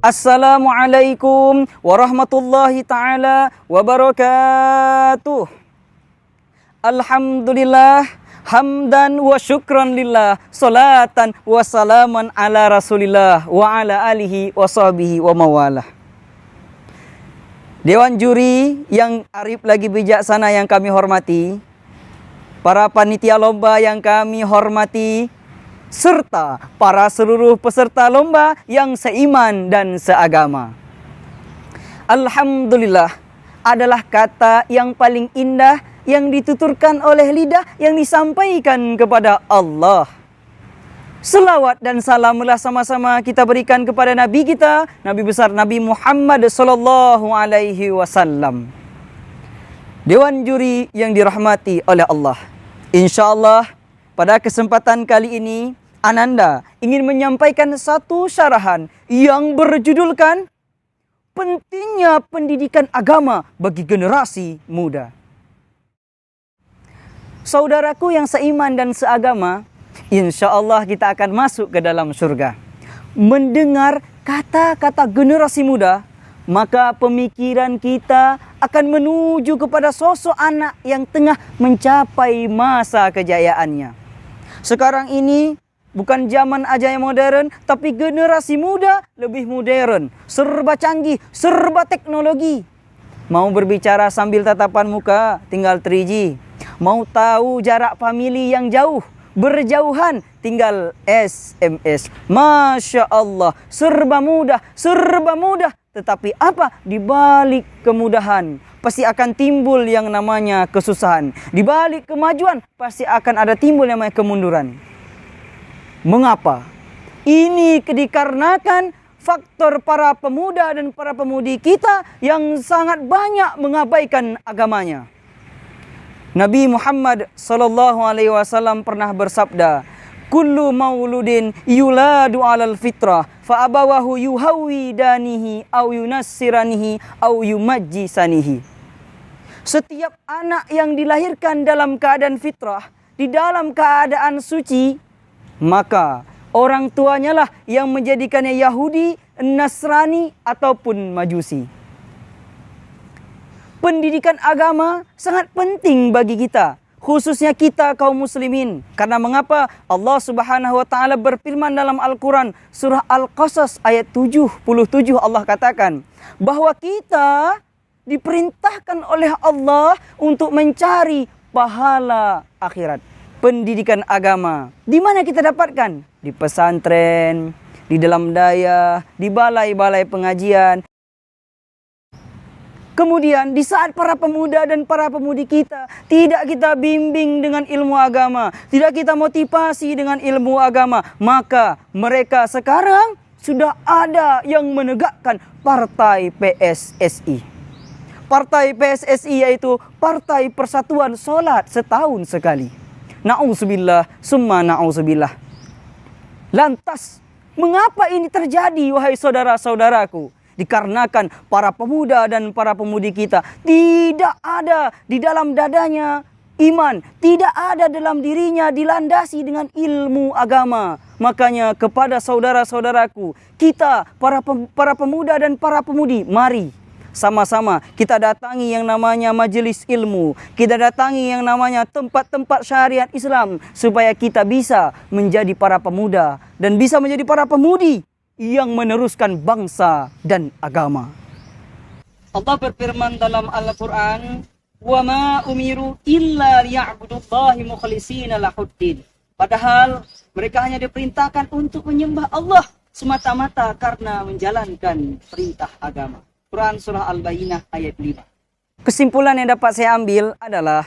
Assalamualaikum warahmatullahi ta'ala wabarakatuh. Alhamdulillah, hamdan wa syukran lillah, salatan wa salaman ala rasulillah wa ala alihi wa sahbihi wa mawalah. Dewan juri yang arif lagi bijaksana yang kami hormati, para panitia lomba yang kami hormati, serta para seluruh peserta lomba yang seiman dan seagama. Alhamdulillah adalah kata yang paling indah yang dituturkan oleh lidah yang disampaikan kepada Allah. Selawat dan salamlah sama-sama kita berikan kepada Nabi kita, Nabi besar Nabi Muhammad sallallahu alaihi wasallam. Dewan juri yang dirahmati oleh Allah, insyaallah pada kesempatan kali ini Ananda ingin menyampaikan satu syarahan yang berjudulkan pentingnya pendidikan agama bagi generasi muda. Saudaraku yang seiman dan seagama, insya Allah kita akan masuk ke dalam surga. Mendengar kata-kata generasi muda, maka pemikiran kita akan menuju kepada sosok anak yang tengah mencapai masa kejayaannya. Sekarang ini bukan zaman aja yang modern, tapi generasi muda lebih modern, serba canggih, serba teknologi. Mau berbicara sambil tatapan muka, tinggal 3G. Mau tahu jarak famili yang jauh, berjauhan, tinggal SMS. Masya Allah, serba mudah, serba mudah. Tetapi apa? Di balik kemudahan pasti akan timbul yang namanya kesusahan. Di balik kemajuan pasti akan ada timbul yang namanya kemunduran. Mengapa? Ini dikarenakan faktor para pemuda dan para pemudi kita yang sangat banyak mengabaikan agamanya. Nabi Muhammad sallallahu alaihi wasallam pernah bersabda, "Kullu mauludin yuladu 'alal fitrah fa abawahu yuhawidanihi aw yunassiranihi aw yumajjisanihi." Setiap anak yang dilahirkan dalam keadaan fitrah, di dalam keadaan suci, maka orang tuanya lah yang menjadikannya Yahudi, Nasrani ataupun Majusi. Pendidikan agama sangat penting bagi kita, khususnya kita kaum muslimin. Karena mengapa? Allah Subhanahu wa taala berfirman dalam Al-Qur'an surah Al-Qasas ayat 77, Allah katakan bahwa kita diperintahkan oleh Allah untuk mencari pahala akhirat. Pendidikan agama di mana kita dapatkan? Di pesantren, di dalam daya, di balai-balai pengajian. Kemudian di saat para pemuda dan para pemudi kita tidak kita bimbing dengan ilmu agama, tidak kita motivasi dengan ilmu agama, maka mereka sekarang sudah ada yang menegakkan partai PSSI. Partai PSSI yaitu Partai Persatuan Salat Setahun Sekali. Na'udzubillah, summa na'udzubillah. Lantas, mengapa ini terjadi wahai saudara-saudaraku? Dikarenakan para pemuda dan para pemudi kita tidak ada di dalam dadanya iman, tidak ada dalam dirinya dilandasi dengan ilmu agama. Makanya kepada saudara-saudaraku, kita para pemuda dan para pemudi, mari sama-sama kita datangi yang namanya majelis ilmu, kita datangi yang namanya tempat-tempat syariat Islam, supaya kita bisa menjadi para pemuda dan bisa menjadi para pemudi yang meneruskan bangsa dan agama. Allah berfirman dalam Al-Quran, "Wa ma umiru illa liya'budullahi mukhlishina lahuddin." Padahal mereka hanya diperintahkan untuk menyembah Allah semata-mata karena menjalankan perintah agama. Quran surah Al-Bayyinah ayat 5. Kesimpulan yang dapat saya ambil adalah,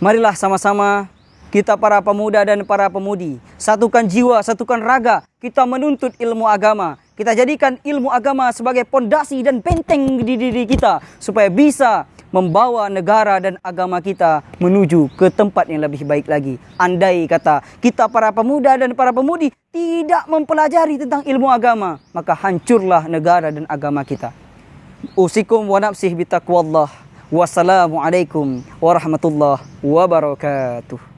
marilah sama-sama kita para pemuda dan para pemudi satukan jiwa, satukan raga, kita menuntut ilmu agama. Kita jadikan ilmu agama sebagai pondasi dan benteng di diri kita, supaya bisa membawa negara dan agama kita menuju ke tempat yang lebih baik lagi. Andai kata kita para pemuda dan para pemudi tidak mempelajari tentang ilmu agama, maka hancurlah negara dan agama kita. Usikum wa nafsih bitaqwallah. Wassalamualaikum warahmatullahi wabarakatuh.